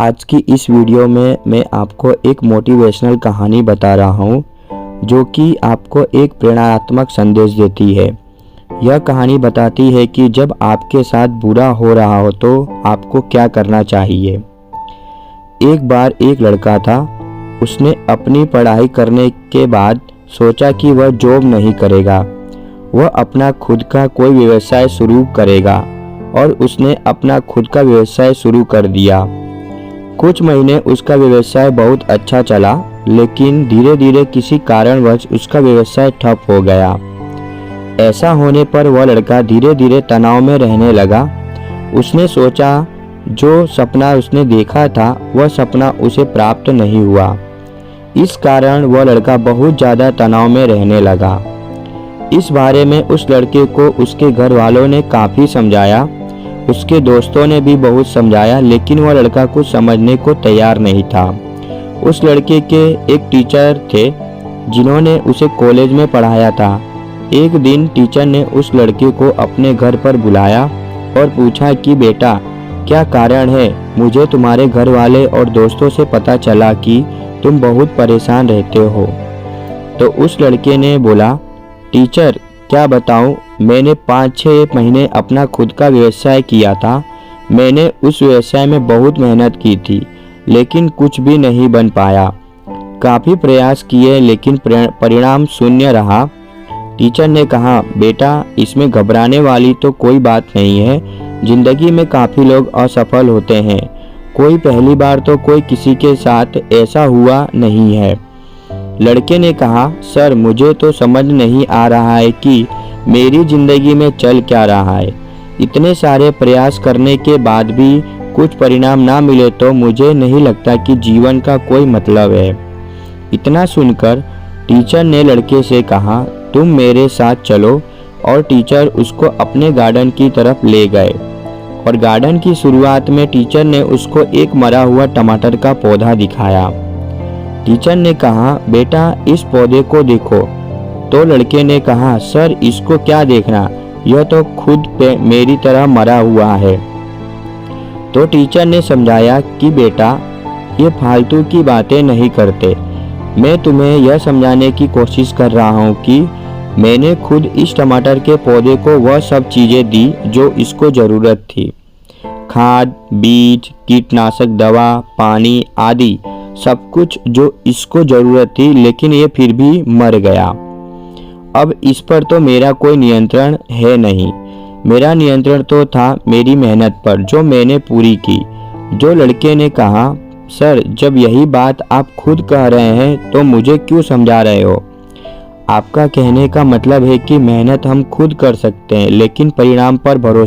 आज की इस वीडियो में मैं आपको एक मोटिवेशनल कहानी बता रहा हूँ जो कि आपको एक प्रेरणात्मक संदेश देती है। यह कहानी बताती है कि जब आपके साथ बुरा हो रहा हो तो आपको क्या करना चाहिए। एक बार एक लड़का था। उसने अपनी पढ़ाई करने के बाद सोचा कि वह जॉब नहीं करेगा, वह अपना खुद का कोई व्यवसाय शुरू करेगा और उसने अपना खुद का व्यवसाय शुरू कर दिया। कुछ महीने उसका व्यवसाय बहुत अच्छा चला, लेकिन धीरे धीरे किसी कारणवश उसका व्यवसाय ठप हो गया। ऐसा होने पर वह लड़का धीरे धीरे तनाव में रहने लगा। उसने सोचा जो सपना उसने देखा था वह सपना उसे प्राप्त नहीं हुआ। इस कारण वह लड़का बहुत ज़्यादा तनाव में रहने लगा। इस बारे में उस लड़के को उसके घर वालों ने काफ़ी समझाया, उसके दोस्तों ने भी बहुत समझाया, लेकिन वह लड़का कुछ समझने को तैयार नहीं था। उस लड़के के एक टीचर थे जिन्होंने उसे कॉलेज में पढ़ाया था। एक दिन टीचर ने उस लड़के को अपने घर पर बुलाया और पूछा कि बेटा, क्या कारण है? मुझे तुम्हारे घर वाले और दोस्तों से पता चला कि तुम बहुत परेशान रहते हो। तो उस लड़के ने बोला, टीचर क्या बताऊं, मैंने 5-6 महीने अपना खुद का व्यवसाय किया था। मैंने उस व्यवसाय में बहुत मेहनत की थी, लेकिन कुछ भी नहीं बन पाया। काफ़ी प्रयास किए लेकिन परिणाम शून्य रहा। टीचर ने कहा, बेटा इसमें घबराने वाली तो कोई बात नहीं है। जिंदगी में काफ़ी लोग असफल होते हैं, कोई पहली बार तो कोई किसी के साथ ऐसा हुआ नहीं है। लड़के ने कहा, सर मुझे तो समझ नहीं आ रहा है कि मेरी ज़िंदगी में चल क्या रहा है। इतने सारे प्रयास करने के बाद भी कुछ परिणाम ना मिले तो मुझे नहीं लगता कि जीवन का कोई मतलब है। इतना सुनकर टीचर ने लड़के से कहा, तुम मेरे साथ चलो, और टीचर उसको अपने गार्डन की तरफ ले गए। और गार्डन की शुरुआत में टीचर ने उसको एक मरा हुआ टमाटर का पौधा दिखाया। टीचर ने कहा, बेटा इस पौधे को देखो। तो लड़के ने कहा, सर इसको क्या देखना, यह तो खुद पे मेरी तरह मरा हुआ है। तो टीचर ने समझाया कि बेटा ये फालतू की बातें नहीं करते। मैं तुम्हें यह समझाने की कोशिश कर रहा हूँ कि मैंने खुद इस टमाटर के पौधे को वह सब चीज़ें दी जो इसको ज़रूरत थी। खाद, बीज, कीटनाशक दवा, पानी आदि सब कुछ जो इसको ज़रूरत थी, लेकिन ये फिर भी मर गया। अब इस पर तो मेरा कोई नियंत्रण है नहीं। मेरा नियंत्रण तो था मेरी मेहनत पर जो मैंने पूरी की। जो लड़के ने कहा, सर जब यही बात आप खुद कह रहे हैं तो मुझे क्यों समझा रहे हो? आपका कहने का मतलब है कि मेहनत हम खुद कर सकते हैं, लेकिन परिणाम पर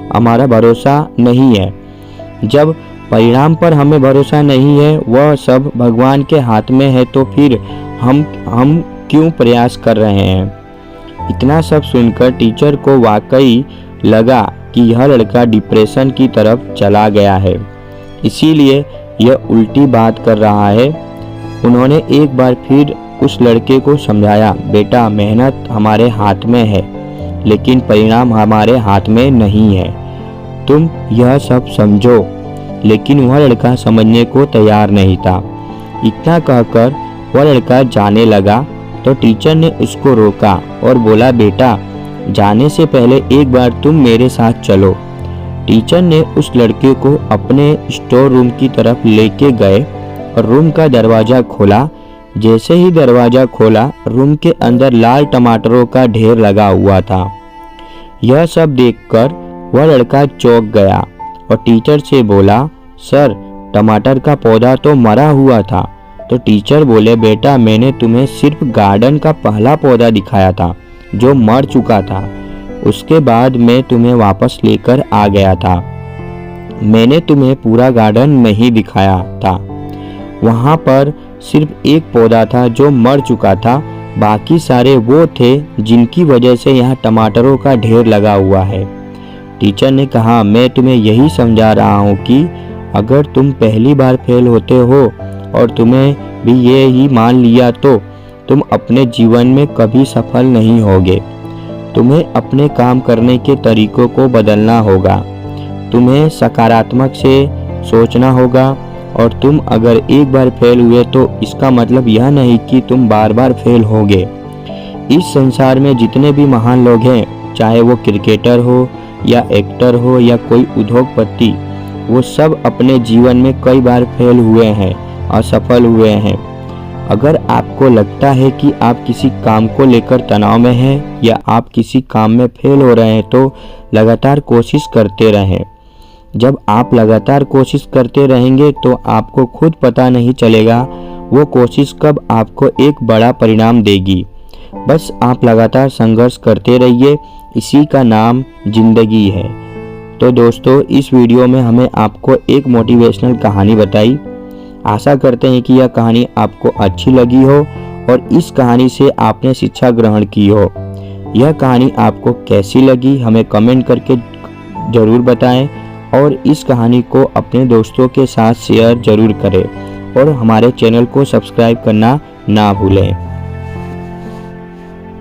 हमारा भरोसा नहीं है। जब परिणाम पर हमें भरोसा नहीं है, वह सब भगवान के हाथ में है, तो फिर हम क्यों प्रयास कर रहे हैं? इतना सब सुनकर टीचर को वाकई लगा कि यह लड़का डिप्रेशन की तरफ चला गया है, इसीलिए यह उल्टी बात कर रहा है। उन्होंने एक बार फिर उस लड़के को समझाया, बेटा मेहनत हमारे हाथ में है, लेकिन परिणाम हमारे हाथ में नहीं है। तुम यह सब समझो। लेकिन वह लड़का समझने को तैयार नहीं था। इतना कहकर वह लड़का जाने लगा तो टीचर ने उसको रोका और बोला, बेटा जाने से पहले एक बार तुम मेरे साथ चलो। टीचर ने उस लड़के को अपने स्टोर रूम की तरफ लेके गए और रूम का दरवाज़ा खोला। जैसे ही दरवाज़ा खोला, रूम के अंदर लाल टमाटरों का ढेर लगा हुआ था। यह सब देखकर वह लड़का चौंक गया और टीचर से बोला, सर टमाटर का पौधा तो मरा हुआ था। तो टीचर बोले, बेटा मैंने तुम्हें सिर्फ गार्डन का पहला पौधा दिखाया था जो मर चुका था। उसके बाद मैं तुम्हें वापस लेकर आ गया था। मैंने तुम्हें पूरा गार्डन नहीं दिखाया था। वहाँ पर सिर्फ एक पौधा था जो मर चुका था, बाकी सारे वो थे जिनकी वजह से यहाँ टमाटरों का ढेर लगा हुआ है। टीचर ने कहा, मैं तुम्हें यही समझा रहा हूँ कि अगर तुम पहली बार फेल होते हो और तुम्हें भी ये ही मान लिया तो तुम अपने जीवन में कभी सफल नहीं होगे। तुम्हें अपने काम करने के तरीकों को बदलना होगा। तुम्हें सकारात्मक से सोचना होगा और तुम अगर एक बार फेल हुए तो इसका मतलब यह नहीं कि तुम बार बार फेल होगे। इस संसार में जितने भी महान लोग हैं, चाहे वो क्रिकेटर हो या एक्टर हो या कोई उद्योगपति, वो सब अपने जीवन में कई बार फेल हुए हैं, असफल हुए हैं। अगर आपको लगता है कि आप किसी काम को लेकर तनाव में हैं या आप किसी काम में फेल हो रहे हैं, तो लगातार कोशिश करते रहें। जब आप लगातार कोशिश करते रहेंगे तो आपको खुद पता नहीं चलेगा वो कोशिश कब आपको एक बड़ा परिणाम देगी। बस आप लगातार संघर्ष करते रहिए, इसी का नाम जिंदगी है। तो दोस्तों, इस वीडियो में हमें आपको एक मोटिवेशनल कहानी बताई। आशा करते हैं कि यह कहानी आपको अच्छी लगी हो और इस कहानी से आपने शिक्षा ग्रहण की हो। यह कहानी आपको कैसी लगी हमें कमेंट करके ज़रूर बताएं और इस कहानी को अपने दोस्तों के साथ शेयर ज़रूर करें और हमारे चैनल को सब्सक्राइब करना ना भूलें।